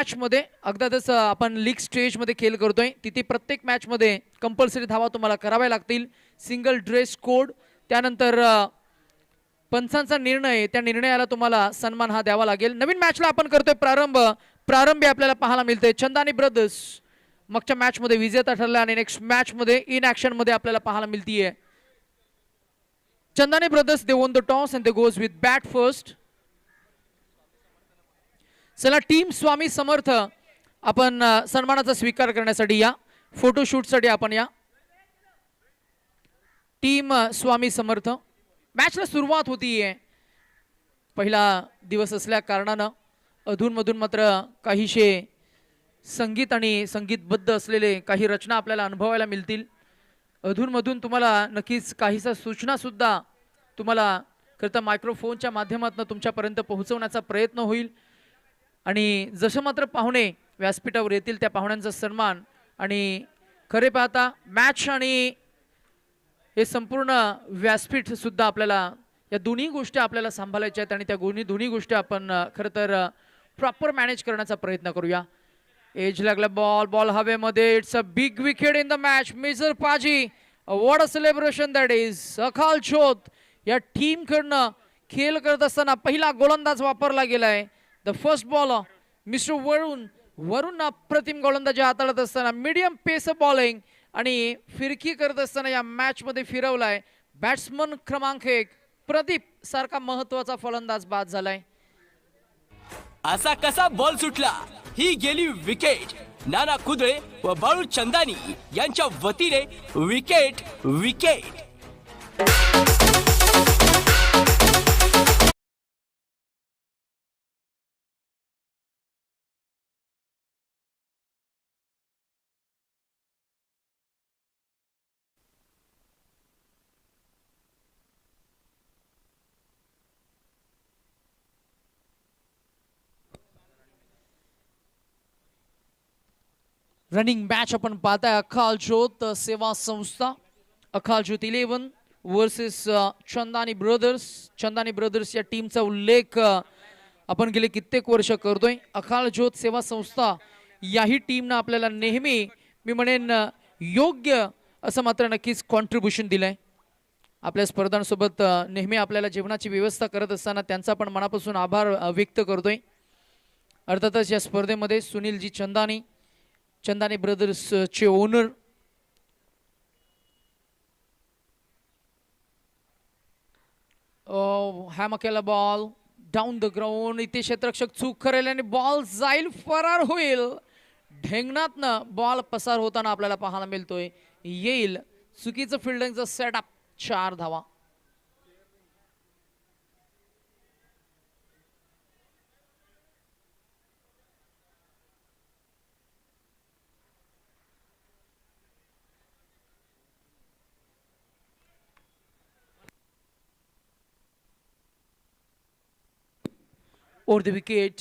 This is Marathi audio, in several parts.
मॅच मध्ये अगदाच आपण लीग स्टेज मध्ये खेळ करतोय, तिथे प्रत्येक मॅच मध्ये कंपल्सरी धावा तुम्हाला कराव्या लागतील. सिंगल ड्रेस कोड, त्यानंतर पंचांचा निर्णय, त्या निर्णयाला तुम्हाला सन्मान हा द्यावा लागेल. नवीन मॅचला आपण करतोय प्रारंभी आपल्याला पाहायला मिळते चंदानी ब्रदर्स मागच्या मॅच मध्ये विजेता ठरला आणि नेक्स्ट मॅच मध्ये इन ऍक्शन मध्ये आपल्याला पाहायला मिळतीये. Chandani brothers they won the toss and they goes with bat first. चला टीम स्वामी समर्थ आपण सन्मानाचा स्वीकार करण्यासाठी या, फोटोशूट साठी आपण या. टीम स्वामी समर्थ मॅचला सुरुवात होतीये. पहिला दिवस असल्या कारणानं अधूनमधून मात्र काहीशे संगीत आणि संगीतबद्ध असलेले काही रचना आपल्याला अनुभवायला मिळतील. अधूनमधून तुम्हाला नक्कीच काहीसा सूचना सुद्धा तुम्हाला खरं मायक्रोफोनच्या माध्यमातून तुमच्यापर्यंत पोहोचवण्याचा प्रयत्न होईल. आणि जसं मात्र पाहुणे व्यासपीठावर येतील त्या पाहुण्यांचा सन्मान आणि खरे पाहता मॅच आणि हे संपूर्ण व्यासपीठ सुद्धा आपल्याला या दोन्ही गोष्टी आपल्याला सांभाळायच्या आहेत आणि त्या दोन्ही गोष्टी आपण खरं तर प्रॉपर मॅनेज करण्याचा प्रयत्न करूया. एज लागला बॉल हवेमध्ये. It's a big wicket in the match. Major पाजी, what a celebration that is. अकाल चोत या टीम कडनं खेळ करत असताना पहिला गोलंदाज वापरला गेलाय. द फर्स्ट बॉल मिस्टर वरुण अप्रतिम गोलंदाजी हाताळत असताना मीडियम पेस बॉलिंग आणि फिरकी करत असताना या मॅच मध्ये फिरवलाय. बॅट्समन क्रमांक 1 प्रदीप सारखा महत्वाचा फलंदाज बाद झालाय. असा कसा बॉल सुटला, ही गेली विकेट. नाना कुदळे व बाळू चंदानी यांच्या वतीने विकेट. रनिंग मॅच आपण पाहताय. अकाल ज्योत सेवा संस्था, अकाल ज्योत 11 versus Chandani brothers. Chandani brothers या टीमचा उल्लेख आपण गेले कित्येक वर्ष करतोय. अकाल ज्योत सेवा संस्था याही टीमनं आपल्याला नेहमी मी म्हणेन योग्य असं मात्र नक्कीच कॉन्ट्रीब्युशन दिलंय. आपल्या स्पर्धांसोबत नेहमी आपल्याला जेवणाची व्यवस्था करत असताना त्यांचा पण मनापासून आभार व्यक्त करतोय. अर्थातच या स्पर्धेमध्ये सुनीलजी चंदानी ब्रदर्स चे ओनर, हॅम केला बॉल डाऊन द ग्राउंड. इथे क्षेत्ररक्षक चूक करेल आणि बॉल जाईल, फरार होईल. ढेंगणातनं बॉल पसार होताना आपल्याला पाहायला मिळतोय. येईल चुकीचं फिल्डिंगचं सेटअप. 4 धावा. Over the wicket.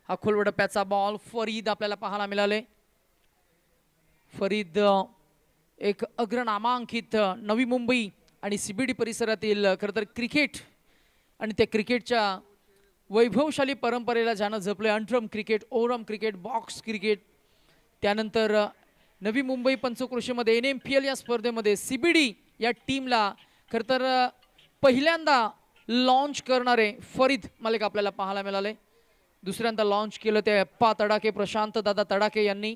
हा खोलवडप्याचा बॉल फरीद आपल्याला पाहायला मिळाले. फरीद एक अग्रनामांकित नवी मुंबई आणि सीबीडी परिसरातील खरं तर क्रिकेट आणि त्या क्रिकेटच्या वैभवशाली परंपरेला ज्यानं जपले. Underarm cricket, overarm cricket, box cricket, त्यानंतर नवी मुंबई पंचक्रोशीमध्ये NMPL या स्पर्धेमध्ये सीबीडी या टीमला खरं तर पहिल्यांदा लॉन्च करणारे फरीद मालिक आपल्याला पाहायला मिळाले. दुसऱ्यांदा लॉन्च केलं ते अप्पा तडाके, प्रशांत दादा तडाके यांनी.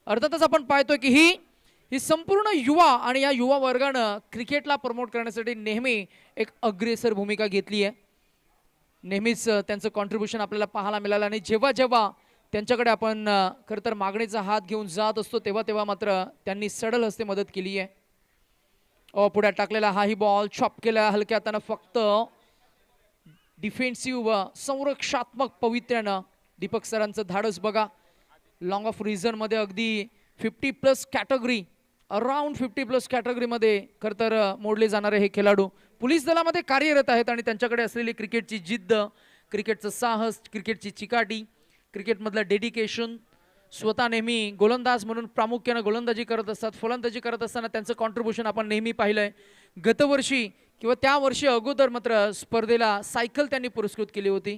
अर्थातच आपण पाहतोय की ही संपूर्ण युवा आणि या युवा वर्गानं क्रिकेटला प्रमोट करण्यासाठी नेहमी एक अग्रेसर भूमिका घेतली आहे. नेहमीच त्यांचं कॉन्ट्रीब्युशन आपल्याला पाहायला मिळालं आणि जेव्हा जेव्हा त्यांच्याकडे आपण खरं तर मागणीचा हात घेऊन जात असतो तेव्हा मात्र त्यांनी सडल हस्ते मदत केली आहे. पुढे टाकलेला हाही बॉल चॉप केला हलक्या हातानं. फक्त डिफेन्सिव्ह संरक्षात्मक पवित्र्यानं दीपक सरांचं धाडस बघा. लॉंग ऑफ रिझन मध्ये अगदी 50+ कॅटेगरी, अराउंड 50+ कॅटेगरीमध्ये खरं तर मोडले जाणारे हे खेळाडू पोलीस दलामध्ये कार्यरत आहेत आणि त्यांच्याकडे असलेली क्रिकेटची जिद्द, क्रिकेटचं साहस, क्रिकेटची चिकाटी, क्रिकेटमधलं डेडिकेशन, स्वतः नेहमी गोलंदाज म्हणून प्रामुख्याने गोलंदाजी करत असतात. फलंदाजी करत असताना त्यांचं कॉन्ट्रीब्युशन आपण नेहमी पाहिलंय. गतवर्षी किंवा त्या वर्षी अगोदर मात्र स्पर्धेला सायकल त्यांनी पुरस्कृत केली होती.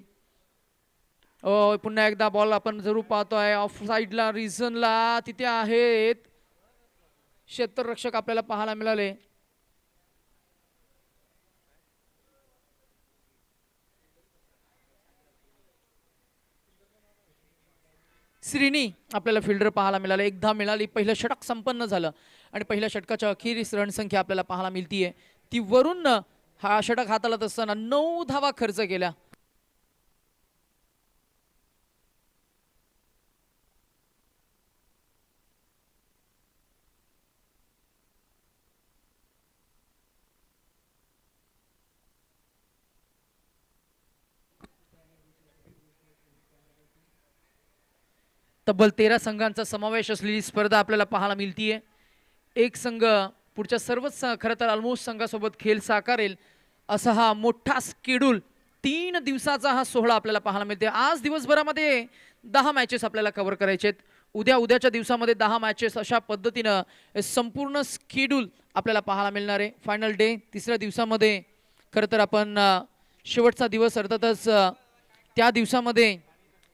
पुन्हा एकदा बॉल आपण जरूर पाहतोय ऑफ साईडला रिझनला तिथे आहेत क्षेत्ररक्षक आपल्याला पाहायला मिळाले. श्रीनी आपल्याला फिल्डर पाहायला मिळाले. एकदा मिळाली, पहिलं षटक संपन्न झालं आणि पहिल्या षटकाच्या अखेरीस रणसंख्या आपल्याला पाहायला मिळतीये ती वरून हा षटक हाताळत असताना 9 धावा खर्च केल्या. तब्बल 13 संघांचा समावेश असलेली स्पर्धा आपल्याला पाहायला मिळतीये. एक संघ पुढच्या सर्वच खरं तर ऑलमोस्ट संघासोबत खेळ साकारेल असा हा मोठा स्केड्यूल 3 दिवसाचा हा सोहळा आपल्याला पाहायला मिळते. आज दिवसभरामध्ये 10 मॅचेस आपल्याला कव्हर करायचे आहेत. उद्याच्या दिवसामध्ये 10 मॅचेस अशा पद्धतीनं संपूर्ण स्केड्यूल आपल्याला पाहायला मिळणार आहे. फायनल डे तिसऱ्या दिवसामध्ये खरं तर आपण शेवटचा दिवस अर्थातच त्या दिवसामध्ये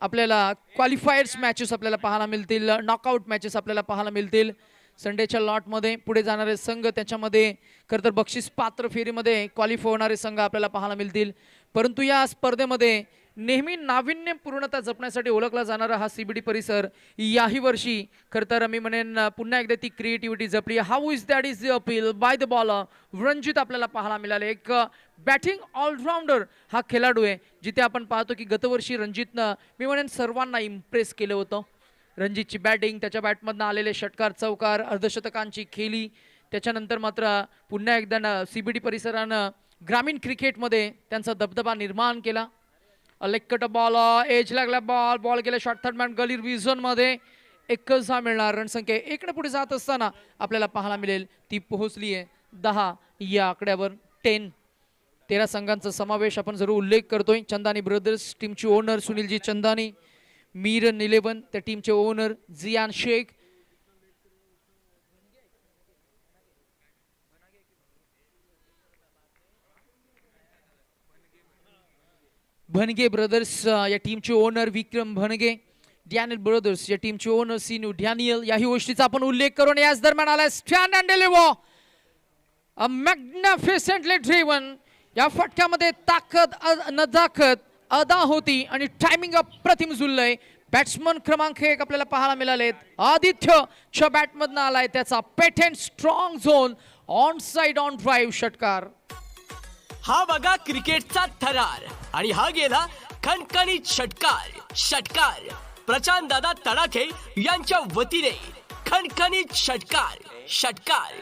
आपल्याला क्वालिफायर्स मॅचेस आपल्याला पाहायला मिळतील, नॉकआउट मॅचेस आपल्याला पाहायला मिळतील. संडेच्या लॉटमध्ये पुढे जाणारे संघ त्याच्यामध्ये खरं तर बक्षीस पात्र फेरीमध्ये क्वालिफाय होणारे संघ आपल्याला पाहायला मिळतील. परंतु या स्पर्धेमध्ये नेहमी नाविन्यपूर्णता जपण्यासाठी ओळखला जाणारा हा सीबीडी परिसर याही वर्षी खरं तर मी म्हणेन पुन्हा एकदा ती क्रिएटिव्हिटी जपली. How is that is the appeal by the bowler Ranjit आपल्याला पाहायला मिळाले. एक बॅटिंग ऑलराऊंडर हा खेळाडू आहे जिथे आपण पाहतो की गतवर्षी रणजितनं मी म्हणेन सर्वांना इम्प्रेस केलं होतं. रणजितची बॅटिंग, त्याच्या बॅटमधनं आलेले षटकार चौकार, अर्धशतकांची खेळी, त्याच्यानंतर मात्र पुन्हा एकदा सीबीडी परिसरानं ग्रामीण क्रिकेटमध्ये त्यांचा दबदबा निर्माण केला. लेग बॉल, एज लागला बॉल, बॉल गेला शॉर्ट थर्ड मॅन गली रिझन मध्ये. एकच हा मिळणार. रणसंख्या एकने पुढे जात असताना आपल्याला पाहायला मिळेल ती पोहोचली आहे 10 या आकड्यावर. 13 संघांचा समावेश आपण जरूर उल्लेख करतोय. चंदानी ब्रदर्स टीमची ओनर सुनीलजी चंदानी, मीरन 11 त्या टीमचे ओनर जियान शेख, भनगे ब्रदर्स या टीमचे ओनर विक्रम भनगे, डॅनियल ब्रदर्स या टीमचे ओनर सिनू डॅनियल. याही गोष्टीचा आपण उल्लेख करून याच दरम्यान आला stand and deliver a magnificently driven. या फटक्यामध्ये ताकद नजाकत अदा होती आणि टायमिंग अप्रतिम जुळलंय. बॅट्समन क्रमांक 1 आपल्याला पाहायला मिळालेत. आदित्यच्या बॅटमधनं आलाय त्याचा patent strong zone on side on drive षटकार. हा बघा क्रिकेटचा थरार आणि हा गेला खणखणीत षटकार प्रशांत दादा तडाखे यांच्या वतीने खणखणीत षटकार.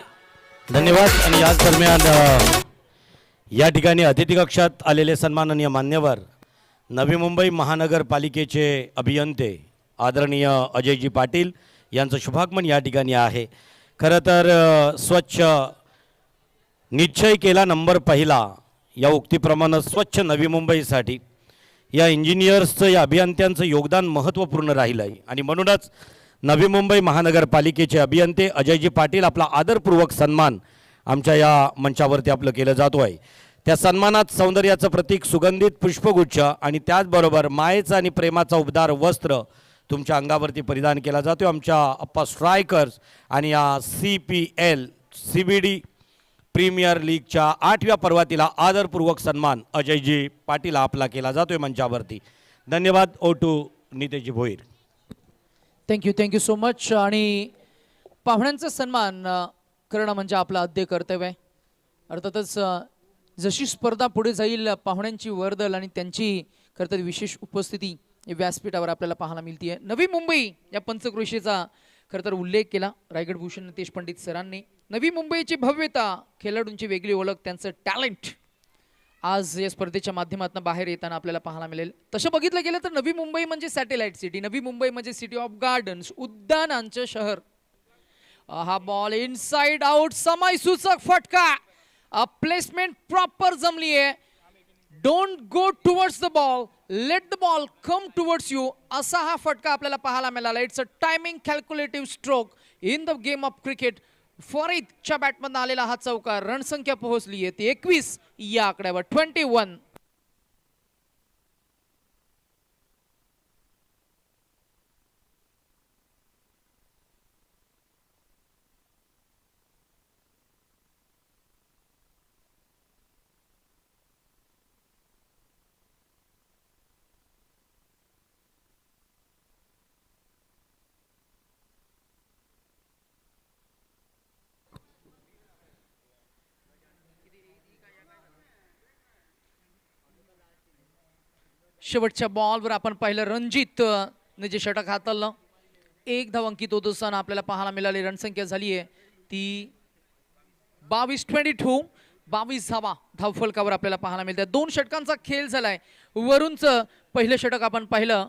धन्यवाद. आणि याच दरम्यान या ठिकाणी अतिथी कक्षात आलेले सन्माननीय मान्यवर नवी मुंबई महानगरपालिकेचे अभियंते आदरणीय अजयजी पाटील यांचं शुभागमन या ठिकाणी आहे. खरं तर स्वच्छ निश्चय केला नंबर पहिला या उक्तीप्रमाणे स्वच्छ नवी मुंबईसाठी या इंजिनियर्सचं या अभियंत्यांचं योगदान महत्त्वपूर्ण राहिलं आहे. आणि म्हणूनच नवी मुंबई महानगरपालिकेचे अभियंते अजयजी पाटील आपला आदरपूर्वक सन्मान आमच्या या मंचावरती आपलं केलं जातो आहे. त्या सन्मानात सौंदर्याचं प्रतीक सुगंधित पुष्पगुच्छ आणि त्याचबरोबर मायेचं आणि प्रेमाचा उबदार वस्त्र तुमच्या अंगावरती परिधान केला जातो. आमच्या अप्पा स्ट्रायकर्स आणि या CPL CBD प्रीमियर लीगच्या 8व्या पर्वातीला आदरपूर्वक सन्मान अजयजी पाटील आपला केला जातोय मंचावरती. धन्यवाद. ओटू Nitesh ji Bhoir. Thank you so much. आणि पाहुण्यांचा सन्मान करणं म्हणजे आपलं आद्य कर्तव्य आहे. अर्थातच जशी स्पर्धा पुढे जाईल पाहुण्यांची वर्दळ आणि त्यांची खरं तर विशेष उपस्थिती व्यासपीठावर आपल्याला पाहायला मिळते. नवी मुंबई या पंचक्रोशीचा खरं तर उल्लेख केला रायगड भूषण नितेश पंडित सरांनी. नवी मुंबईची भव्यता, खेळाडूंची वेगळी ओळख, त्यांचं टॅलेंट आज या स्पर्धेच्या माध्यमातून बाहेर येताना आपल्याला पाहायला मिळेल. तसं बघितलं गेलं तर नवी मुंबई म्हणजे सॅटेलाइट सिटी, नवी मुंबई म्हणजे सिटी ऑफ गार्डन्स, उद्यानांचं शहर. हा बॉल इनसाइड आउट, समय सूचक फटका. प्लेसमेंट प्रॉपर जमली आहे. Don't go towards the ball, let the ball come towards you, असा हा फटका आपल्याला पाहायला मिळाला. It's a timing calculative stroke in the game of cricket. फरीदच्या बॅटमधून आलेला हा चौकार. रणसंख्या पोहोचली आहे ती 21 या आकड्यावर. 21. शेवटच्या बॉलवर आपण पाहिलं रणजित ने जे षटक हाताळलं, 1 धाव अंकित होत असताना आपल्याला पाहायला मिळाली रणसंख्या झाली आहे ती 22-22. 22 धावा धावफलकावर आपल्याला पाहायला मिळतात. 2 षटकांचा खेळ झालाय. वरूनचं पहिलं षटक आपण पाहिलं.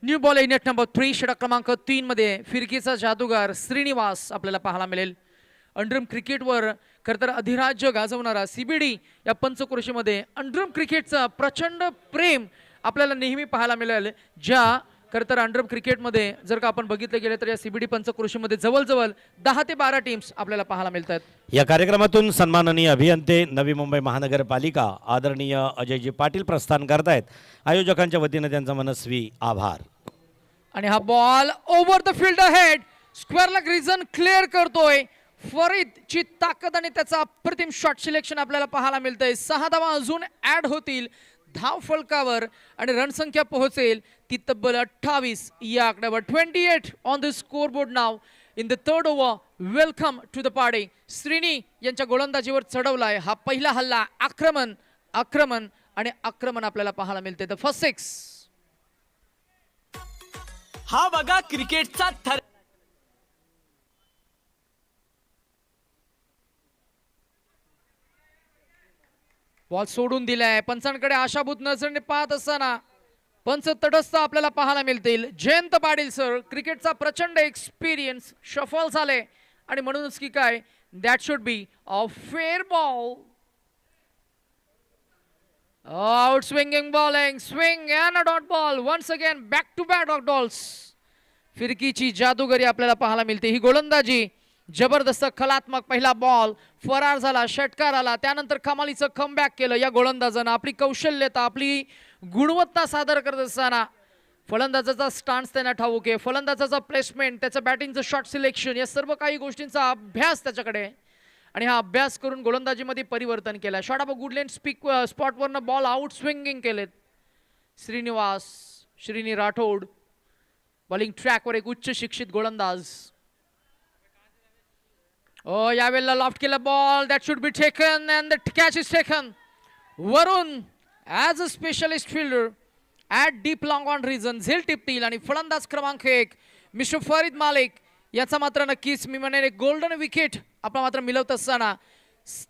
न्यू बॉल नेट नंबर 3 षटक क्रमांक 3 मध्ये फिरकीचा जादूगार श्रीनिवास आपल्याला पाहायला मिळेल. अंडरम क्रिकेटवर खरंतर अधिराज्य गाजवणारा सीबीडी या पंचक्रोशीमध्ये अंडरम क्रिकेटचा प्रचंड प्रेम आपल्याला नेहमी पाहायला मिळेल. ज्या खरंतर अंडरम क्रिकेटमध्ये जर का आपण बघितले गेले तर या सीबीडी पंचक्रोशीमध्ये जवळजवळ 10 ते 12 टीम्स आपल्याला पाहायला मिळतात. या कार्यक्रमातून सन्माननीय अभियंते नवी मुंबई महानगरपालिका आदरणीय अजयजी पाटील प्रस्थान करतायत. आयोजकांच्या वतीने त्यांचा मनस्वी आभार. आणि हा ball over the field head square leg region clear करतोय. फरीदची ताकद आणि त्याचा अप्रतिम शॉट सिलेक्शन आपल्याला पाहायला मिळतंय. 6 धावा अजून ऍड होतील धाव फलकावर आणि रणसंख्या पोहोचेल ती तब्बल 28 या आकड्यावर. 28 on the score board now in the third over. Welcome to the party. Srini यांच्या गोलंदाजीवर चढवलाय हा पहिला हल्ला. आक्रमण आक्रमण आणि आक्रमण आपल्याला पाहायला मिळते. The first 6. हा बघा क्रिकेटचा थर. बॉल सोडून दिलाय. पंचांकडे आशाभूत नजरेने पाहत असताना पंच तटस्थ आपल्याला पाहायला मिळतील. जयंत पाटील सर, क्रिकेटचा प्रचंड एक्सपिरियन्स शफल झाले आणि म्हणूनच की काय that should be a fair ball. Out swinging bowling swing and a dot ball. Once again back to back dot balls. फिरकीची जादूगरी आपल्याला पाहायला मिळते. ही गोलंदाजी जबरदस्त कलात्मक. पहिला बॉल फरार झाला, षटकार आला, त्यानंतर कमालीचं कमबॅक केलं या गोलंदाजानं. आपली कौशल्यता आपली गुणवत्ता सादर करत असताना फलंदाजाचा स्टान्स त्यांना ठाऊक आहे. फलंदाजाचा प्लेसमेंट, त्याचं बॅटिंगचं शॉट सिलेक्शन या सर्व काही गोष्टींचा अभ्यास त्याच्याकडे आणि हा अभ्यास करून गोलंदाजीमध्ये परिवर्तन केलं. Shot of a good length स्पॉटवरनं बॉल आउट स्विंगिंग केलेत. श्रीनी राठोड बॉलिंग ट्रॅकवर एक उच्च शिक्षित गोलंदाज. यावेळेला लॉफ्ट केला ball. That should be taken and the catch is taken. वरून as a specialist fielder at deep long on region झेल टिपतील आणि फलंदाज क्रमांक 1 मिस्टर फरीद मालिक याचा मात्र नक्कीच मी म्हणेन एक गोल्डन विकेट आपण मात्र मिळवत असताना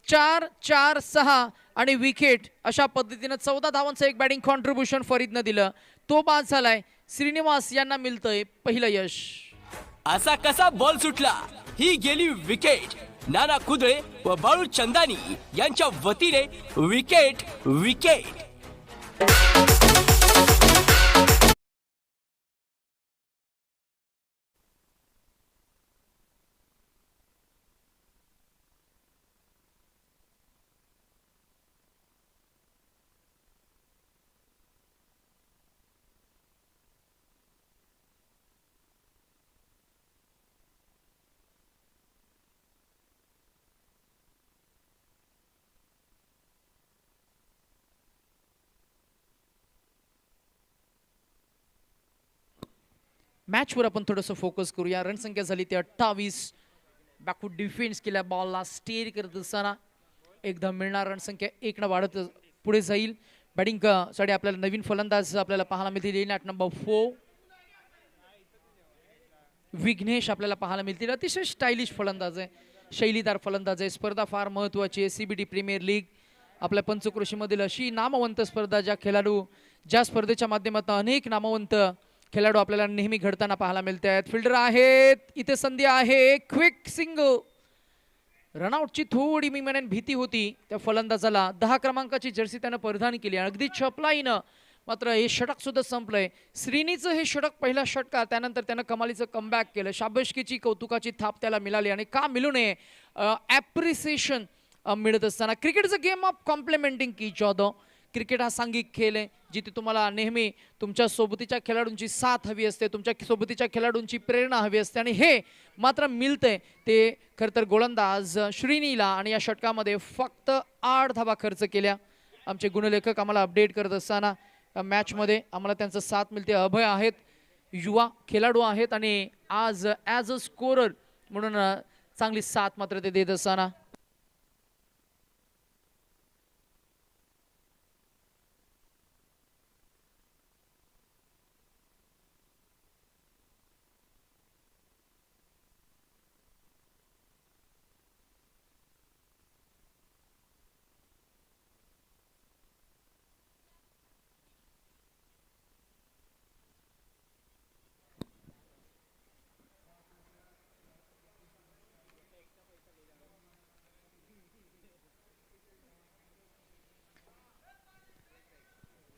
4-4-6 आणि विकेट अशा पद्धतीनं 14 धावांचं एक बॅटिंग कॉन्ट्रीब्युशन फरीदनं दिलं. तो बाद झालाय. श्रीनिवास यांना मिळतंय पहिलं यश. असा कसा बॉल सुटला. ही गेली विकेट. नाना कुदळे व बाळू चंदानी यांच्या वतीने विकेट विकेट. मॅचवर आपण थोडंसं फोकस करूया. रणसंख्या झाली ती 28. बॅकफूट डिफेन्स केल्या बॉलला स्टेअर करत असताना एकदा मिळणार रणसंख्या 1 वाढत पुढे जाईल. बॅटिंग साठी आपल्याला नवीन फलंदाज आपल्याला पाहायला मिळतील. नॅट नंबर 4 विघ्नेश आपल्याला पाहायला मिळतील. अतिशय स्टायलिश फलंदाज आहे, शैलीदार फलंदाज आहे. स्पर्धा फार महत्त्वाची आहे. सीबीडी प्रीमियर लीग आपल्या पंचक्रोशीमधील अशी नामवंत स्पर्धा ज्या स्पर्धेच्या माध्यमातून अनेक नामवंत खेळाडू आपल्याला नेहमी घडताना पाहायला मिळत आहेत. फिल्डर आहेत, इथे संधी आहे. Quick single. रनआउटची थोडी मी म्हणेन भीती होती त्या फलंदाजाला. 10 क्रमांकाची जर्सी त्यानं परिधान केली. अगदी चपलाईनं मात्र हे षटक सुद्धा संपलंय. श्रीनीचं हे षटक पहिला षटकार, त्यानंतर त्यानं कमालीचं कमबॅक केलं. शाबासकीची कौतुकाची थाप त्याला मिळाली आणि का मिळू नये, ॲप्रिसिएशन मिळत असताना. Cricket is a game of complimenting each other. Cricket हा सांघिक खेळ आहे जिथे तुम्हाला नेहमी तुमच्या सोबतीच्या खेळाडूंची साथ हवी असते, तुमच्या सोबतीच्या खेळाडूंची प्रेरणा हवी असते आणि हे मात्र मिळतंय. ते खरं तर गोलंदाज श्रीनीला आणि या षटकामध्ये फक्त 8 धावा खर्च केल्या. आमचे गुणलेखक आम्हाला अपडेट करत असताना मॅचमध्ये आम्हाला त्यांचं साथ मिळते. अभय आहेत, युवा खेळाडू आहेत आणि आज ॲज अ स्कोरर म्हणून चांगली साथ मात्र ते देत असताना.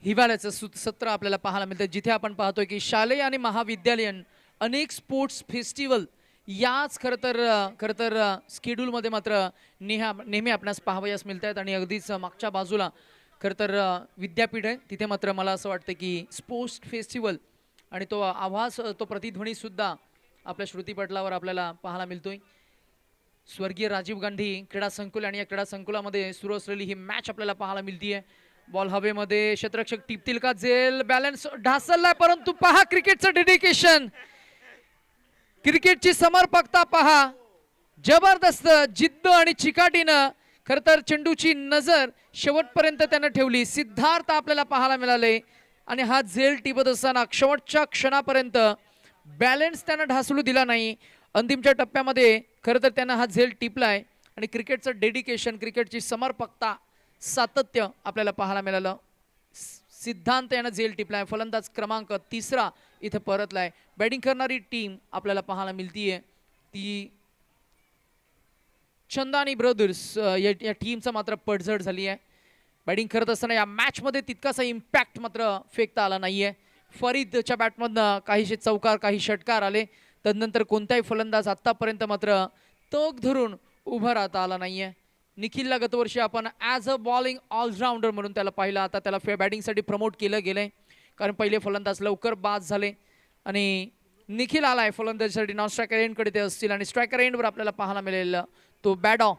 हिवाळ्याचं सत्र आपल्याला पाहायला मिळतं जिथे आपण पाहतोय की शालेय आणि महाविद्यालयीन अनेक स्पोर्ट्स फेस्टिवल याच खरं तर स्केड्यूलमध्ये मात्र नेहमी आपणास पाहावयास मिळत आहेत. आणि अगदीच मागच्या बाजूला खरं तर विद्यापीठ आहे, तिथे मात्र मला असं वाटतं की स्पोर्ट्स फेस्टिवल आणि तो आवाज, तो प्रतिध्वनी सुद्धा आपल्या श्रुतीपटलावर आपल्याला पाहायला मिळतोय. स्वर्गीय राजीव गांधी क्रीडा संकुल आणि या क्रीडा संकुलामध्ये सुरू असलेली ही मॅच आपल्याला पाहायला मिळतीये. बॉल हवेमध्ये, क्षेत्ररक्षक टिपतील का झेल, बॅलन्स ढासळलाय, परंतु पहा क्रिकेटचं डेडिकेशन, क्रिकेटची समर्पकता पहा. जबरदस्त जिद्द आणि चिकाटीनं खरं तर चेंडूची नजर शेवटपर्यंत त्यानं ठेवली. सिद्धार्थ आपल्याला पाहायला मिळाले आणि हा झेल टिपत असताना शेवटच्या क्षणापर्यंत बॅलन्स त्यानं ढासळू दिला नाही. अंतिमच्या टप्प्यामध्ये खरं तर त्यानं हा झेल टिपलाय आणि क्रिकेटचं डेडिकेशन, क्रिकेटची समर्पकता, सातत्य आपल्याला पाहायला मिळालं. सिद्धांत यानं झेल टिपलाय. फलंदाज क्रमांक 3 इथे परतलाय. बॅटिंग करणारी टीम आपल्याला पाहायला मिळतीये ती चंदानी ब्रदर्स या टीमचा मात्र पडझड झाली आहे. बॅटिंग करत असताना या मॅचमध्ये तितकासा इम्पॅक्ट मात्र फेकता आला नाहीये. फरीदच्या बॅटमधनं काहीशे चौकार, काही षटकार आले. तदनंतर कोणताही फलंदाज आतापर्यंत मात्र तग धरून उभा राहता आला नाहीये. निखिलला गतवर्षी आपण ॲज अ बॉलिंग ऑलराऊंडर म्हणून त्याला पाहिलं. आता त्याला बॅटिंगसाठी प्रमोट केलं गेलंय कारण पहिले फलंदाज लवकर बाद झाले आणि निखिल आलाय फलंदाजीसाठी. नॉन स्ट्रायकर एंडकडे ते असतील आणि स्ट्रायकर एंडवर आपल्याला पाहायला मिळेल तो बॅडॉ.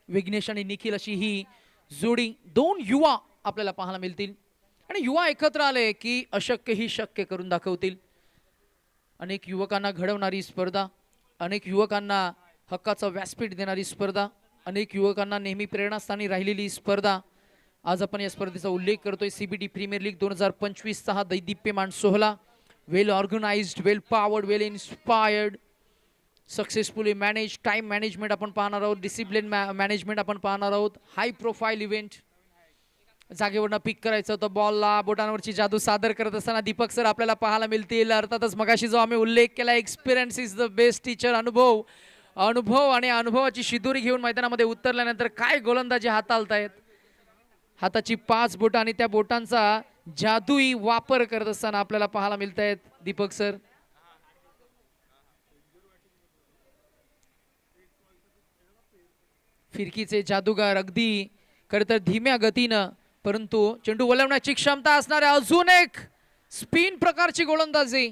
विघ्नेश आणि निखिल अशी ही जोडी, 2 युवा आपल्याला पाहायला मिळतील आणि युवा एकत्र आले की अशक्य ही शक्य करून दाखवतील. अनेक युवकांना घडवणारी स्पर्धा, अनेक युवकांना हक्काचं व्यासपीठ देणारी स्पर्धा, अनेक युवकांना नेहमी प्रेरणास्थानी राहिलेली स्पर्धा. आज आपण या स्पर्धेचा उल्लेख करतोय. CBT प्रीमियर लीग 2025चा हा दैदिप्यमान सोहळा. Well organised, well powered, well inspired, successfully manage, time management आपण पाहणार आहोत, डिसिप्लिन मॅनेजमेंट आपण पाहणार आहोत. High profile event. जागेवरनं पिक करायचं होतं बॉलला, बोटांवरची जादू सादर करत असताना दीपक सर आपल्याला पाहायला मिळतील. अर्थातच मगाशी जो आम्ही उल्लेख केला, experience is the best teacher. अनुभव आणि अनुभवाची शिदोरी घेऊन मैदानामध्ये उतरल्यानंतर काय गोलंदाजी हाताळतायत. हाताची 5 बोटं आणि त्या बोटांचा जादुई वापर करत असताना आपल्याला पाहायला मिळत आहेत दीपक सर. फिरकीचे जादूगार, अगदी खरं तर धीम्या गतीनं परंतु चेंडू वळवण्याची क्षमता असणाऱ्या अजून एक स्पिन प्रकारची गोलंदाजी.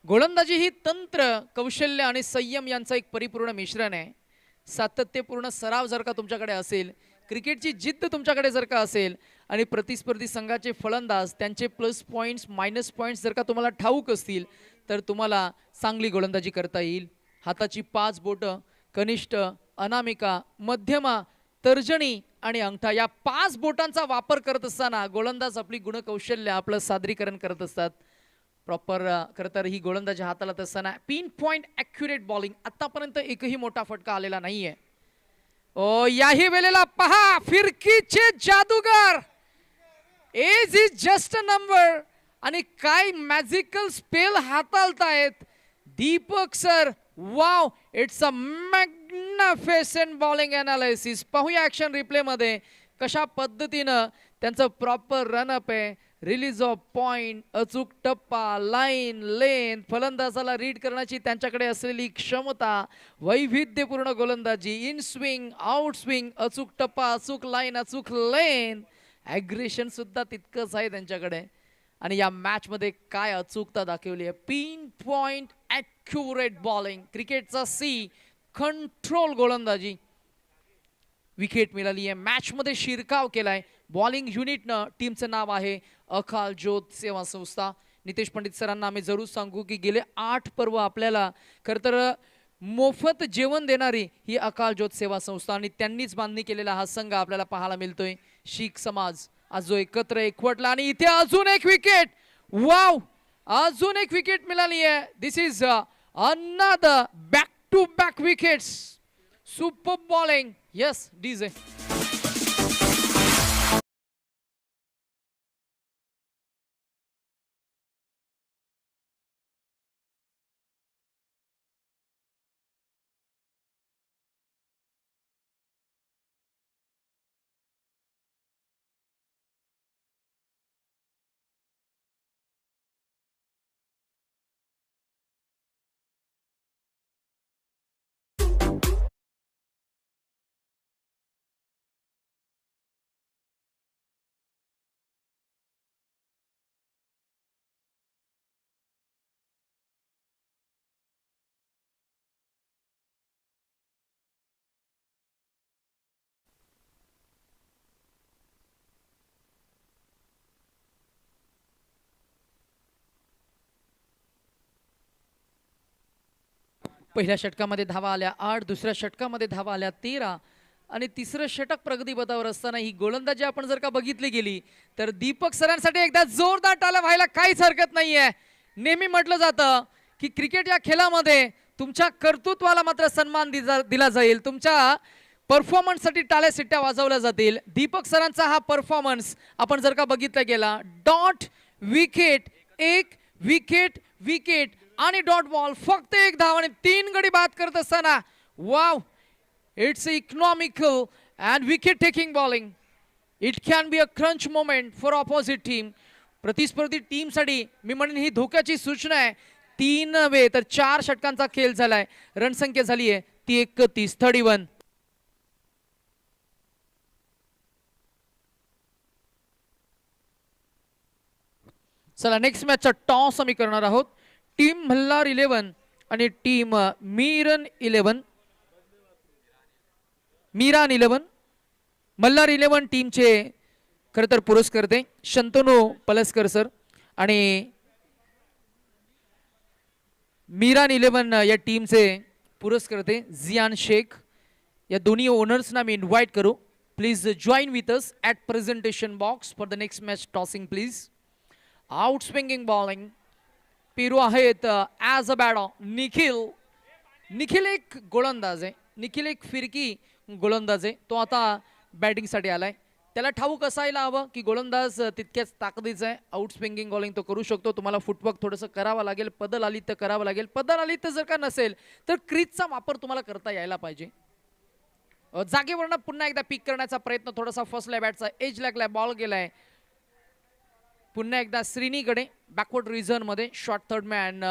गोलंदाजी ही तंत्र, कौशल्य आणि संयम यांचं एक परिपूर्ण मिश्रण आहे. सातत्यपूर्ण सराव जर का तुमच्याकडे असेल, क्रिकेटची जिद्द तुमच्याकडे जर का असेल आणि प्रतिस्पर्धी संघाचे फलंदाज त्यांचे प्लस पॉईंट्स, मायनस पॉईंट्स जर का तुम्हाला ठाऊक असतील तर तुम्हाला चांगली गोलंदाजी करता येईल. हाताची 5 बोटं, कनिष्ठ, अनामिका, मध्यमा, तर्जनी आणि अंगठा या 5 बोटांचा वापर करत असताना गोलंदाज आपली गुणकौशल्य आपलं सादरीकरण करत असतात. प्रॉपर खरं तर ही गोलंदाजी हाताळत असताना पिन पॉइंट ॲक्युरेट बॉलिंग. आतापर्यंत एकही मोठा फटका आलेला नाहीये. ओ याही वेळेला पहा फिरकीचे जादूगार. Age is just a number आणि काय मॅजिकल स्पेल हाताळतायत Deepak sir. Wow, it's a magnificent bowling analysis. पाहूया ऍक्शन रिप्ले मध्ये कशा पद्धतीनं त्यांचं प्रॉपर रनअप आहे. रिलीज ऑफ पॉइंट, अचूक टप्पा, लाईन, लेन, फलंदाजाला रीड करण्याची त्यांच्याकडे असलेली क्षमता, वैविध्यपूर्ण गोलंदाजी, इन स्विंग, आउट स्विंग, अचूक टप्पा, अचूक लाईन, अचूक लेन, ॲग्रेशन सुद्धा तितकंच आहे त्यांच्याकडे. आणि या मॅच मध्ये काय अचूकता दाखवली आहे. पिन पॉइंट ॲक्युरेट बॉलिंग, क्रिकेटचा सी, कंट्रोल गोलंदाजी. विकेट मिळाली आहे. मॅच मध्ये शिरकाव केलाय बॉलिंग युनिटनं. टीमचं नाव आहे अकाल ज्योत सेवा संस्था. नितेश पंडित सरांना आम्ही जरूर सांगू की गेले 8 पर्व आपल्याला खरं तर मोफत जेवण देणारी ही अकाल ज्योत सेवा संस्था आणि त्यांनीच बांधणी केलेला हा संघ आपल्याला पाहायला मिळतोय. शीख समाज आज जो एकत्र एकवटला आणि इथे अजून एक विकेट. वाव, अजून एक विकेट मिळाली आहे. This is another back to back wickets. Super bowling. Yes DJ. पहिल्या षटकामध्ये धावा आल्या 8, दुसऱ्या षटकामध्ये धावा आल्या 13 आणि तिसरं षटक प्रगतीपथावर असताना ही गोलंदाजी आपण जर का बघितली गेली तर दीपक सरांसाठी एकदा जोरदार टाळ्या व्हायला काहीच हरकत नाहीये. नेहमी म्हटलं जातं की क्रिकेट या खेळामध्ये तुमच्या कर्तृत्वाला मात्र सन्मान दिला जाईल, तुमच्या परफॉर्मन्ससाठी टाळ्या शिट्ट्या वाजवल्या जातील. दीपक सरांचा हा परफॉर्मन्स आपण जर का बघितला गेला, डॉट विकेट, एक विकेट, विकेट आणि डॉट बॉल, फक्त एक धाव आणि 3 गडी बाद करत असताना wow, it's economical and wicket taking bowling. It can be a crunch moment for opposite team. प्रतिस्पर्धी टीमसाठी मी म्हणेन ही धोक्याची सूचना आहे. 3 नव्हे तर 4 षटकांचा खेळ झालाय. रणसंख्या झाली आहे ती 31, 31. चला नेक्स्ट मॅचचा टॉस आम्ही करणार आहोत. टीम मल्हार 11 आणि टीम मीरान 11. मल्हार 11 टीमचे खरं तर पुरस्कर्ते शंतनू पलसकर सर आणि मीरान 11 या टीमचे पुरस्कर्ते जियान शेख. या दोन्ही ओनर्सना मी इन्व्हाइट करू. Please join with us at presentation box for the next match tossing please. Out swinging bowling पेरू आहेत ॲज अ बॅटर निखिल एक गोलंदाज आहे. निखिल एक फिरकी गोलंदाज आहे. तो आता बॅटिंगसाठी आलाय. त्याला ठाऊक असायला हवं की गोलंदाज तितक्याच ताकदीचा आहे. आउट स्विंगिंग बॉलिंग तो करू शकतो. तुम्हाला फुटवर्क थोडंसं करावं लागेल. पदल आली तर करावं लागेल. पदल आली तर जर का नसेल तर क्रीजचा वापर तुम्हाला करता यायला पाहिजे. जागेवरनं पुन्हा एकदा पिक करण्याचा प्रयत्न थोडासा फसलाय. बॅटचा एज लागलाय. बॉल गेलाय पुन्हा एकदा श्रीनीकडे बॅकवर्ड रिझन मध्ये. शॉर्ट थर्ड मॅन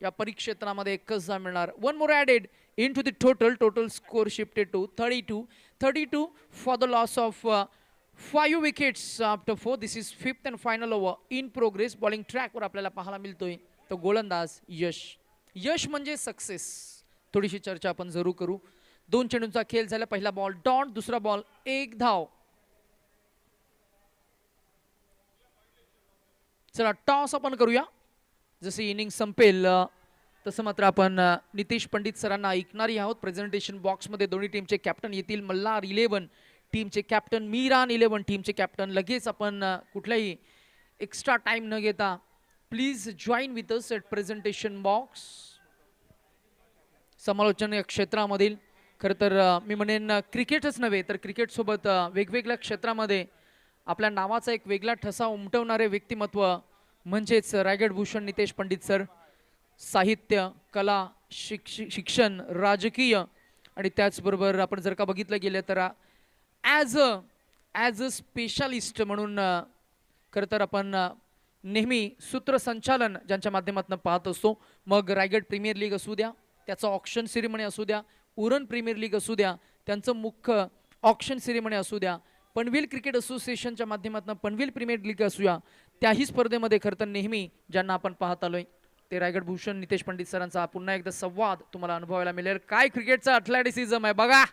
या परिक्षेत्रामध्ये एकच जा मिळणार. 1 more added into the total score shifted to 32 for the loss of 5 wickets after 4. This is 5th and final over in progress. Bowling track वर आपल्याला पाहायला मिळतोय तो गोलंदाज यश म्हणजे सक्सेस. थोडीशी चर्चा आपण जरूर करू. 2 चेंडूंचा खेळ झाला. पहिला बॉल डॉट, दुसरा बॉल 1 धाव. चला टॉस आपण करूया. जसे इनिंग संपेल तसं मात्र आपण नितेश पंडित सरांना ऐकणारी आहोत. प्रेझेंटेशन बॉक्समध्ये दोन्ही टीमचे कॅप्टन येतील. मल्हार 11 टीमचे कॅप्टन, मीरान 11 टीमचे कॅप्टन. लगेच आपण कुठलाही एक्स्ट्रा टाइम न घेता please join with us at presentation box. समालोचन या क्षेत्रामधील खरं तर मी म्हणेन क्रिकेटच नव्हे तर क्रिकेटसोबत वेगवेगळ्या क्षेत्रामध्ये आपल्या नावाचा एक वेगळा ठसा उमटवणारे व्यक्तिमत्व म्हणजेच रायगड भूषण नितेश पंडित सर. साहित्य, कला, शिक्षण, राजकीय आणि त्याचबरोबर आपण जर का बघितलं गेलं तर ॲज अ स्पेशालिस्ट म्हणून खरं तर आपण नेहमी सूत्रसंचालन ज्यांच्या माध्यमातून पाहत असतो, मग रायगड प्रीमियर लीग असू द्या, त्याचं ऑक्शन सेरेमनी असू द्या, उरण प्रीमियर लीग असू द्या, त्यांचं मुख्य ऑक्शन सेरेमनी असू द्या, पनवेल क्रिकेट असोसिएशनच्या माध्यमातून पनवेल प्रीमियर लीग असू द्या, त्याही स्पर्धेमध्ये खरं तर नेहमी ज्यांना आपण पाहत आलोय ते रायगड भूषण नितेश पंडित सरांचा पुन्हा एकदा संवाद तुम्हाला अनुभवायला मिळेल. काय क्रिकेटचा अथलेटिसिझम आहे बघा,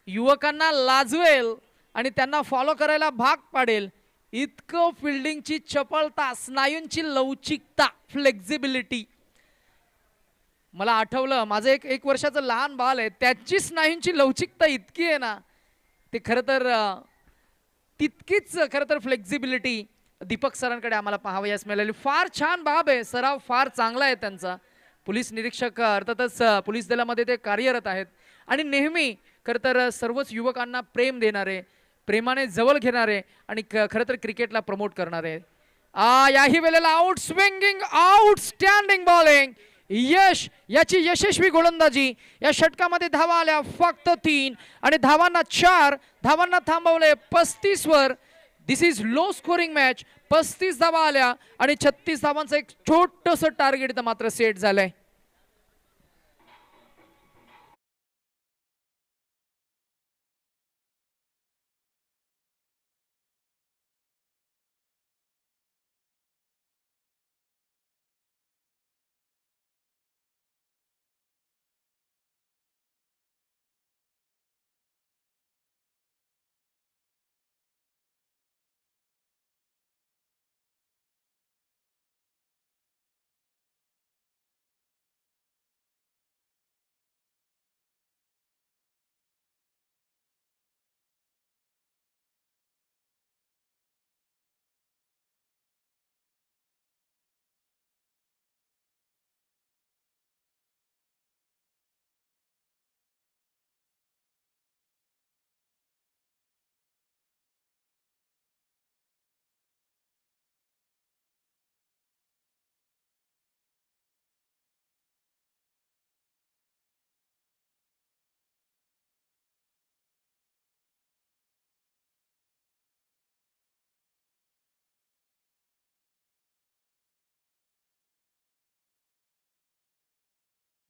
युवकांना लाजवेल आणि त्यांना फॉलो करायला भाग पाडेल इतकं फिल्डिंगची चपळता, स्नायूंची लवचिकता, फ्लेक्झिबिलिटी. मला आठवलं माझं एक वर्षाचं लहान बाल आहे, त्याची स्नायूंची लवचिकता इतकी आहे ना, ते खरं तर तितकीच खरं तर फ्लेक्झिबिलिटी दीपक सरांकडे आम्हाला पाहावयास मिळाली. फार छान बाब आहे, सराव फार चांगला आहे त्यांचा. पोलीस निरीक्षक अर्थातच पोलीस दलामध्ये ते कार्यरत आहेत आणि नेहमी खरं तर सर्वच युवकांना प्रेम देणारे, प्रेमाने जवळ घेणारे आणि खरं तर क्रिकेटला प्रमोट करणारे. याही वेळेला आउट स्विंगिंग, आउटस्टँडिंग बॉलिंग, यश याची यशस्वी गोलंदाजी. या षटकामध्ये धावा आल्या फक्त 3 आणि धावांना 4, धावांना थांबवले 35 वर. दिस इज लो स्कोरिंग मॅच. 35 धावा आल्या आणि 36 धावांचं एक छोटस टार्गेट इथं मात्र सेट झालंय.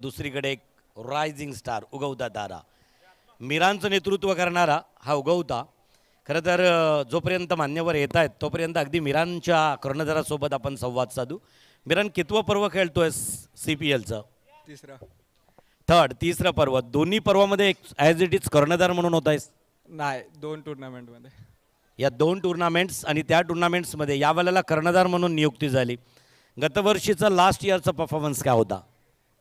दुसरीकडे एक रायझिंग स्टार उगवता तारा, मीरांचं नेतृत्व करणारा हा उगवता. खरं तर जोपर्यंत मान्यवर येत आहेत तोपर्यंत अगदी मीरांच्या कर्णधारासोबत आपण संवाद साधू. मीरान, कितवं पर्व खेळतोय CPLचं? तिसरं पर्व. दोन्ही पर्वामध्ये ॲज इट इज कर्णधार म्हणून होत आहेस? नाही, 2 टुर्नामेंटमध्ये. या 2 टुर्नामेंट्स आणि त्या टुर्नामेंट्समध्ये यावेळेला कर्णधार म्हणून नियुक्ती झाली. गतवर्षीचा लास्ट इयरचा परफॉर्मन्स काय होता?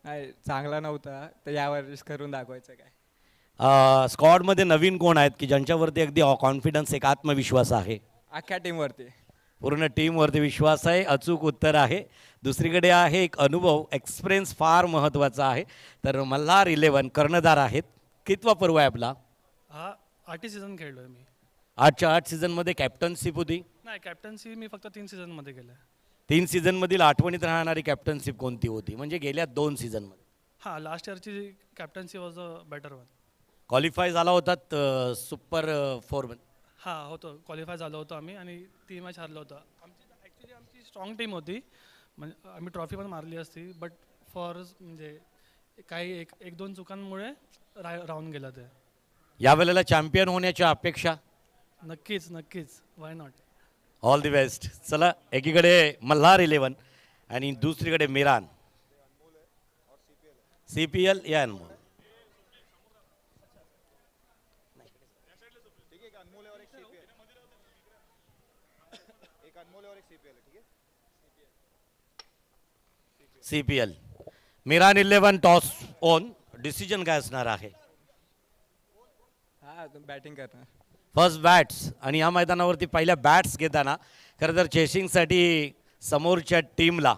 नाही, चांगला नव्हता, तर यावर्षी करून दाखवायचं काय. स्क्वॉडमध्ये नवीन कोण आहेत की ज्यांच्यावरती अगदी कॉन्फिडन्स, एक आत्मविश्वास आहे? अख्ख्या टीमवरती. पूर्ण टीमवरती विश्वास आहे. अचूक उत्तर आहे. दुसरीकडे आहे एक अनुभव, एक्सपिरियन्स फार महत्त्वाचा आहे. तर मल्हार 11 कर्णधार आहेत. कितवा पर्व आहे आपला? हा 8 सीझन खेळलोय मी. 8च्या 8 सीझनमध्ये कॅप्टनशिप होती? नाही, कॅप्टन्सी मी फक्त 3 सीझनमध्ये केलं. 3 सीझनमधील आठवणीत राहणारी कॅप्टनशिप कोणती होती, म्हणजे गेल्या 2 सीझनमध्ये? हां, लास्ट इयरची captaincy was a better one. Qualify झाला होतात सुपर 4? हां, होतं, क्वालिफाय झालो होतो आम्ही आणि 3 मॅच हारलो होतो. आमची स्ट्रॉंग टीम होती, म्हणजे आम्ही ट्रॉफी पण मारली असती, बट म्हणजे काही एक दोन चुकांमुळे राहून गेलं ते. यावेळेला चॅम्पियन होण्याच्या अपेक्षा? नक्कीच, why not. All the best. चला, एकीकडे मल्हार 11 आणि दुसरीकडे मीरान. CPL या Anmol. CPL. Miran 11 toss on. Decision काय असणार आहे? हा, बॅटिंग करणार. फर्स्ट बॅट्स आणि या मैदानावरती पहिल्या बॅट्स घेताना खरं तर चेसिंगसाठी समोरच्या टीमला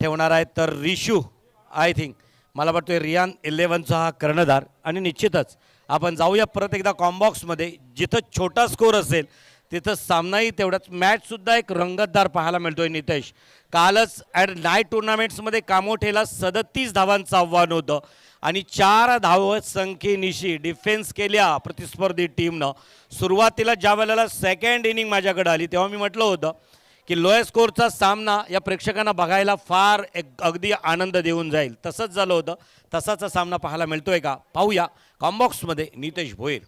ठेवणार आहेत तर रिशू, आय थिंक मला वाटतोय रियान 11चा हा कर्णधार. आणि निश्चितच आपण जाऊया परत एकदा कॉम्बॉक्समध्ये, जिथं छोटा स्कोर असेल तिथं सामनाही तेवढाच, मॅचसुद्धा एक रंगतदार पाहायला मिळतोय नितेश. कालच ॲट नाईट टुर्नामेंट्समध्ये कामोठेला 37 धावांचं आव्हान होतं आणि 4 धावत संख्येनिशी डिफेन्स केल्या प्रतिस्पर्धी टीमनं. सुरुवातीला ज्या वेळेला सेकंड इनिंग माझ्याकडे आली तेव्हा मी म्हटलं होतं की लोअर स्कोरचा सामना या प्रेक्षकांना बघायला फार एक अगदी आनंद देऊन जाईल. तसंच झालं होतं. तसाचा सामना पाहायला मिळतोय का पाहूया कॉम्बॉक्समध्ये. Nitesh Bhoir,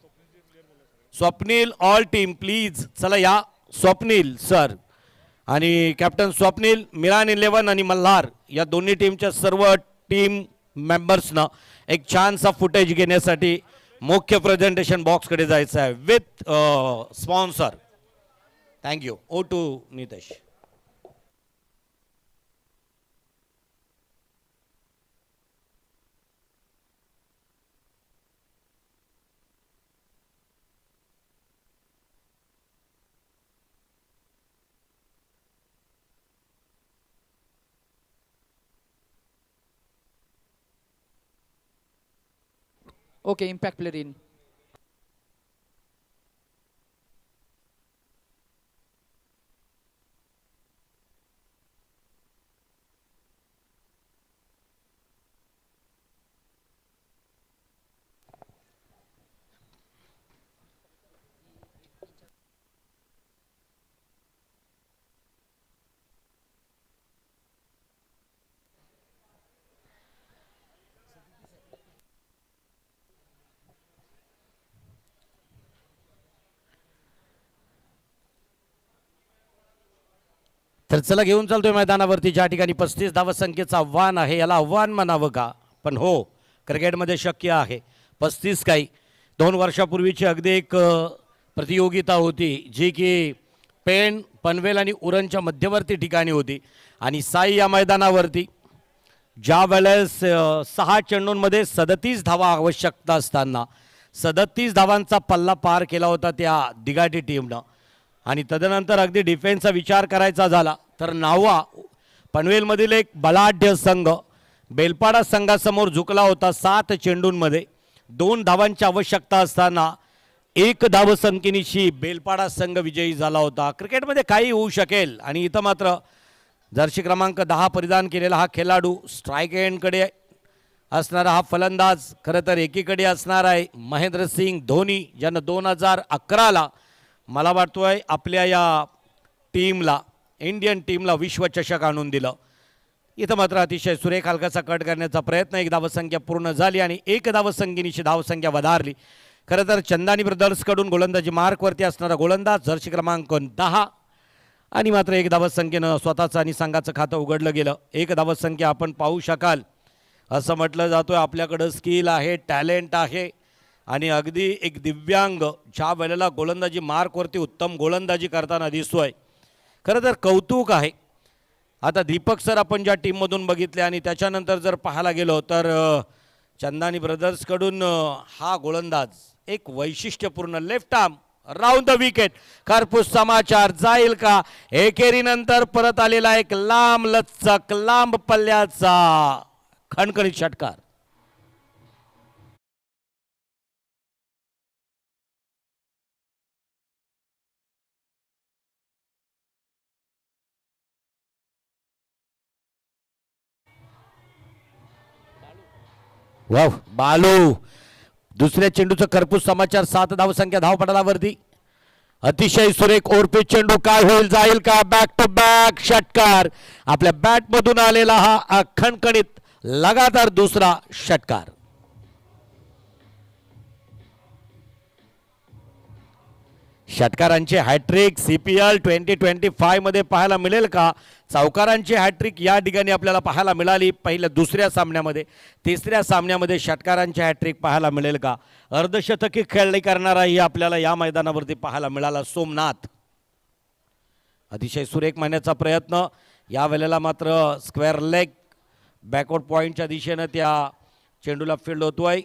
Swapnil, all team please चला या. स्वप्नील सर आणि कॅप्टन स्वप्नील, मिरान 11 आणि मल्हार या दोन्ही टीमच्या सर्व टीम मेंबर्सनं एक छानसा फुटेज घेण्यासाठी मुख्य प्रेझेंटेशन बॉक्सकडे जायचं आहे with sponsor. Thank you. Oh to Nitesh. Okay, impact player in. तर चला घेऊन चालतोय मैदानावरती ज्या ठिकाणी 35 धावसंख्येचं आव्हान आहे. याला आव्हान म्हणावं का, पण हो क्रिकेटमध्ये शक्य आहे. 35 काही 2 वर्षापूर्वीची अगदी एक प्रतियोगिता होती जी की पेण, पनवेल आणि उरणच्या मध्यवर्ती ठिकाणी होती आणि साई या मैदानावरती ज्या वेळेस 6 चेंडूंमध्ये 37 धावा आवश्यकता असताना 37 धावांचा पल्ला पार केला होता त्या दिघाटी टीमनं. आणि तदनंतर अगदी डिफेन्सचा विचार करायचा झाला तर नावा पनवेलमधील एक बलाढ्य संघ बेलपाडा संघासमोर झुकला होता. 7 चेंडूंमध्ये 2 धावांची आवश्यकता असताना 1 धावसंख्येनिशी बेलपाडा संघ विजयी झाला होता. क्रिकेटमध्ये काही होऊ शकेल आणि इथं मात्र जर्सी क्रमांक 10 परिधान केलेला हा खेळाडू, स्ट्राईक एंडकडे असणारा हा फलंदाज, खरं तर एकीकडे असणार आहे महेंद्रसिंग धोनी, ज्यानं 2011ला मला वाटतोय आपल्या या टीमला, इंडियन टीमला विश्वचषक आणून दिलं. इथं मात्र अतिशय सुरेख हलकाचा कट करण्याचा प्रयत्न, 1 धावसंख्या पूर्ण झाली आणि 1 धावसंख्येनिशी धावसंख्या वधारली. खरं तर चंदानी ब्रदर्सकडून गोलंदाजी मार्कवरती असणारा गोलंदाज जर्सी क्रमांक 10 आणि मात्र 1 धावसंख्येनं स्वतःचं आणि संघाचं खातं उघडलं गेलं. 1 धावसंख्या आपण पाहू शकाल असं म्हटलं जातोय आपल्याकडं स्किल आहे, टॅलेंट आहे आणि अगदी एक दिव्यांग ज्या वेळेला गोलंदाजी मार्कवरती उत्तम गोलंदाजी करताना दिसतोय. खरं तर कौतुक आहे. आता दीपक सर आपण ज्या टीममधून बघितले आणि त्याच्यानंतर जर पाहायला गेलो तर चंदानी ब्रदर्सकडून हा गोलंदाज एक वैशिष्ट्यपूर्ण left arm round the wicket. खरपूस समाचार जाईल का? एकेरीनंतर परत आलेला एक लांब लचक लांब पल्ल्याचा खणखणीत षटकार. वाव बालू, दुसऱ्या चेंडूचं खरपूस समाचार, 7 धावसंख्या धावपटलावरती. अतिशय सुरेख ओरपे चेंडू, काय होईल, जाईल का? बॅक टू बॅक षटकार. आपल्या बॅटमधून आलेला हा खणखणीत लगातार दुसरा षटकार. षटकारांचे हॅट्रिक CPL 2025 मध्ये पाहायला मिळेल का? चौकारांची हॅट्रिक या ठिकाणी आपल्याला पाहायला मिळाली पहिल्या दुसऱ्या सामन्यामध्ये. तिसऱ्या सामन्यामध्ये षटकारांची हॅट्रिक पाहायला मिळेल का? अर्धशतकी खेळणी करणाराही आपल्याला या मैदानावरती पाहायला मिळाला सोमनाथ. अतिशय सुरेख मारण्याचा प्रयत्न, या वेळेला मात्र स्क्वेअर लेग बॅकवर्ड पॉईंटच्या दिशेनं त्या चेंडूला फील्ड होतोय.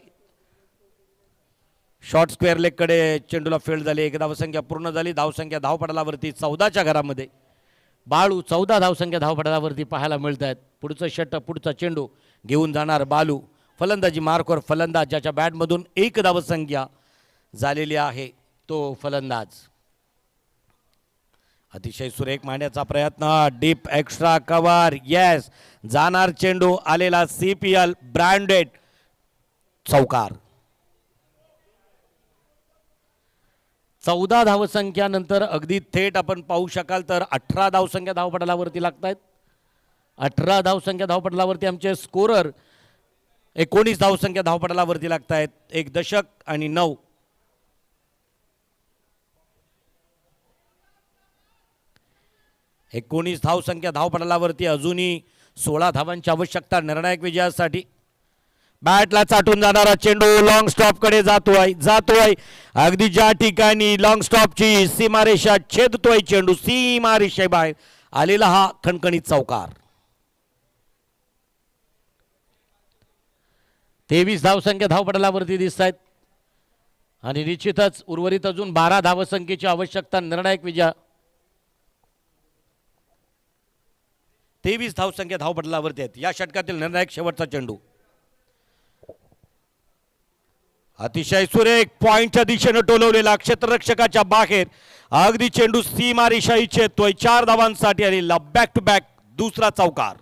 शॉर्ट स्क्वेअर लेगकडे चेंडूला फील्ड झाली. 1 धावसंख्या पूर्ण झाली. धावसंख्या धावपटलावरती 14च्या घरामध्ये. बाळू 14 धावसंख्या धावपटलावरती पाहायला मिळत आहेत. पुढचं षटक, पुढचा चेंडू घेऊन जाणार बालू. फलंदाजी मार्कवर फलंदाज, ज्याच्या बॅटमधून 1 धावसंख्या झालेली आहे तो फलंदाज. अतिशय सुरेख मांडण्याचा प्रयत्न, डीप एक्स्ट्रा कव्हर, येस, जाणार चेंडू, आलेला CPL ब्रँडेड चौकार. 14 धावसंख्यानंतर अगदी थेट आपण पाहू शकाल तर 18 धावसंख्या धावपटलावरती लागतायत. 18 धावसंख्या धावपटलावरती आमचे स्कोरर 19 धावसंख्या धावपटलावरती लागतायत. एक दशक आणि 9. एकोणीस धावसंख्या धावपटलावरती अजूनही 16 धावांची आवश्यकता निर्णायक विजयासाठी. बॅटला चाटून जाणारा चेंडू लॉंग स्टॉप कडे जातोय अगदी ज्या ठिकाणी लॉंग स्टॉपची सीमारेषा छेदतोय चेंडू, सीमारेषेबाहेर आलेला हा खणखणीत चौकार. 23 धावसंख्या धावपटलावरती दिसत आहेत आणि निश्चितच उर्वरित अजून 12 धावसंख्येची आवश्यकता निर्णायक विजय. 23 धावसंख्या धावपटलावरती आहेत. या षटकातील निर्णायक शेवटचा चेंडू. अतिशय सुरेख पॉइंटच्या दिशेने टोलवलेला, क्षेत्ररक्षकाच्या बाहेर अगदी चेंडू सीमारेषा छेदतोय. 4 धावांसाठी आलेला बॅक टू बॅक दुसरा चौकार.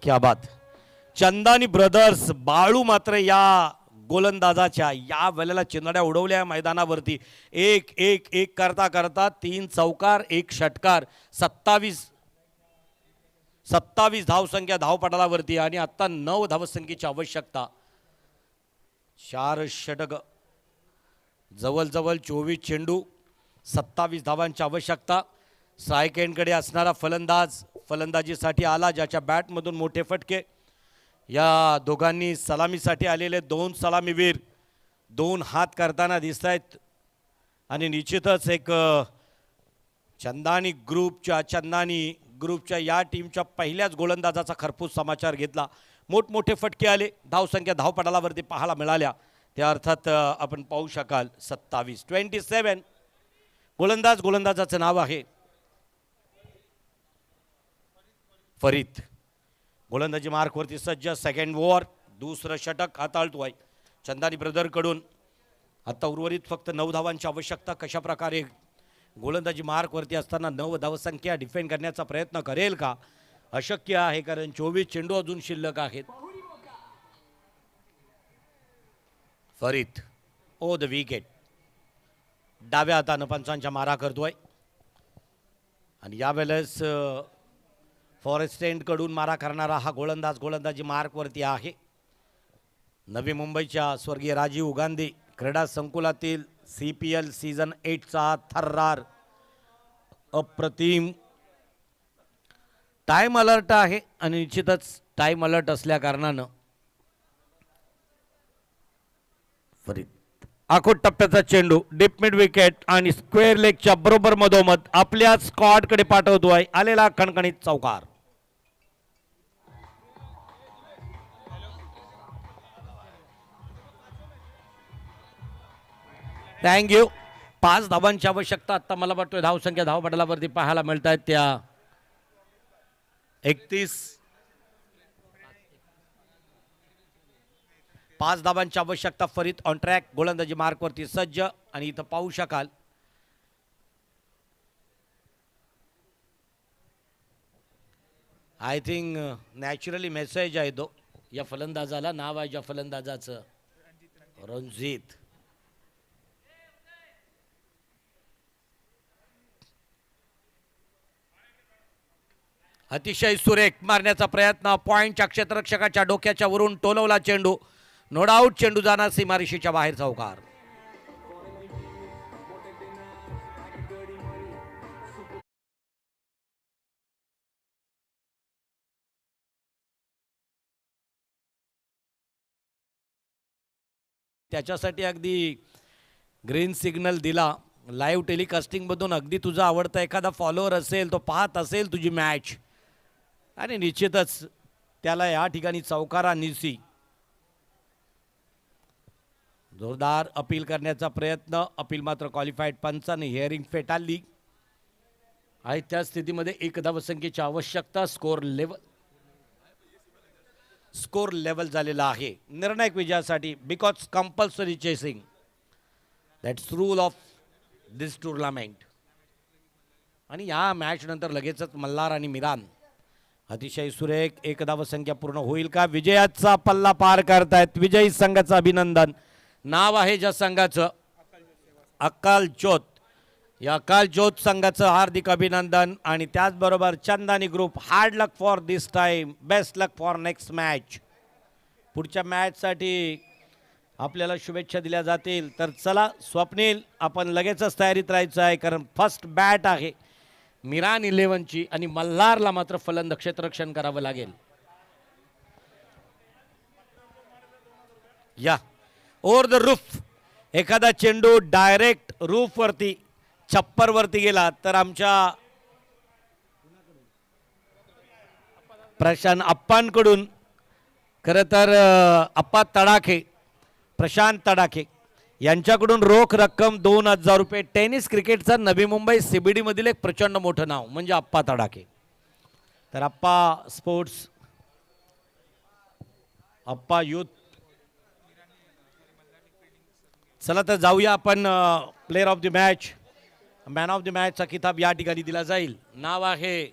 क्या बात. चंदानी ब्रदर्स बाळू मात्र या गोलंदाजाच्या या वेळेला चिंधड्या उडवल्या मैदानावरती. एक एक एक करता करता 3 चौकार 1 षटकार. 27 धावसंख्या धावपटलावरती आणि आता 9 धावसंख्येची आवश्यकता. 4 षटक, जवळजवळ 24 चेंडू, 27 धावांची आवश्यकता. स्ट्राईक एंडकडे असणारा फलंदाज फलंदाजीसाठी आला, ज्याच्या बॅटमधून मोठे फटके. या दोघांनी सलामीसाठी आलेले 2 सलामीवीर 2 हात करताना दिसत आहेत आणि निश्चितच एक चंदानी ग्रुपच्या या टीमच्या पहिल्याच गोलंदाजाचा खरपूस समाचार घेतला. मोठमोठे फटके आले, धावसंख्या धावपटलावरती पाहायला मिळाल्या. त्या अर्थात आपण पाहू शकाल 27 गोलंदाजाचं नाव आहे फरीद. गोलंदाजी मार्कवरती सज्ज. सेकंड ओव्हर, दुसरं षटक हाताळतोय चंदानी ब्रदरकडून. आता उर्वरित फक्त 9 धावांची आवश्यकता. कशा प्रकारे गोलंदाजी मार्कवरती असताना 9 धावसंख्या डिफेंड करण्याचा प्रयत्न करेल का? अशक्य आहे, कारण 24 चेंडू अजून शिल्लक आहेत. फरीद ओ द विकेट. डाव्या हातानं पंचांच्या मारा करतोय आणि यावेळेस फॉरेस्ट एंडकडून मारा करणारा हा गोलंदाज गोलंदाजी मार्कवरती आहे. नवी मुंबईच्या स्वर्गीय राजीव गांधी क्रीडा संकुलातील CPL सीझन 8चा थर्रार अप्रतिम. टाइम अलर्ट आहे आणि निश्चितच टाइम अलर्ट असल्या कारणानं फरीद आखोट टप्प्याचा चेंडू डीप मिड विकेट आणि स्क्वेअर लेगच्या बरोबर मधोमध आपल्या स्क्वॉडकडे पाठवतोय आलेला खणखणीत चौकार. थँक्यू. 5 धावांची आवश्यकता. आता मला वाटतोय धावसंख्या धावपटलावरती पाहायला मिळत आहेत त्या 31. 5 धावांची आवश्यकता. फरीद ऑन ट्रॅक, गोलंदाजी मार्कवरती सज्ज आणि इथं पाहू शकाल आय थिंक नॅचरली मेसेज आहे तो या फलंदाजाला. नाव आहे ज्या फलंदाजाचं रणजित. अतिशय सुरेख मारण्याचा प्रयत्न. पॉइंटच्या क्षेत्ररक्षकाच्या डोक्याच्या वरून टोलवला चेंडू. नो डाऊट चेंडू जाणार सीमारेषेच्या बाहेर चौकार. त्याच्यासाठी अगदी ग्रीन सिग्नल दिला. लाईव्ह टेलिकास्टिंगमधून अगदी तुझा आवडता एखादा फॉलोअर असेल, तो पाहत असेल तुझी मॅच आणि निश्चितच त्याला या ठिकाणी चौकारा निसी. जोरदार अपील करण्याचा प्रयत्न. अपील मात्र क्वालिफाईड पंचाने हिअरिंग फेटाळली आहे. त्या स्थितीमध्ये 1 धावसंख्येची आवश्यकता. स्कोर लेवल स्कोर लेवल झालेला आहे निर्णायक विजयासाठी because compulsory chasing that's rule of this tournament. आणि या मॅच नंतर लगेचच मल्हार आणि मिरान अतिशय सुरेख एक धावसंख्या पूर्ण होईल का, विजयाचा पल्ला पार करतायत विजयी संघाचं अभिनंदन. नाव आहे ज्या संघाचं अकाल ज्योत, या अकाल ज्योत संघाचं हार्दिक अभिनंदन. आणि त्याचबरोबर Chandani group hard luck for this time, best luck for next match. पुढच्या मॅचसाठी आपल्याला शुभेच्छा दिल्या जातील. तर चला स्वप्नील, आपण लगेचच तयारीत राहायचं आहे कारण फर्स्ट बॅट आहे मिरान 11ची आणि मल्हारला मात्र फलंद क्षेत्ररक्षण करावं लागेल. या ओव्हर द रूफ एखादा चेंडू डायरेक्ट रूफवरती छप्परवरती गेला तर आमच्या प्रशांत अप्पांकडून खरं तर अप्पा तडाखे, प्रशांत तडाखे यांच्याकडून रोख रक्कम 2,000 रुपये. टेनिस क्रिकेटचा नवी मुंबई CBD मधील एक प्रचंड मोठं नाव म्हणजे अप्पा तडाखे. तर अप्पा स्पोर्ट्स, अप्पा यूथ. चला तर जाऊया आपण player of the match, man of the मॅचचा किताब या ठिकाणी दिला जाईल. नाव आहे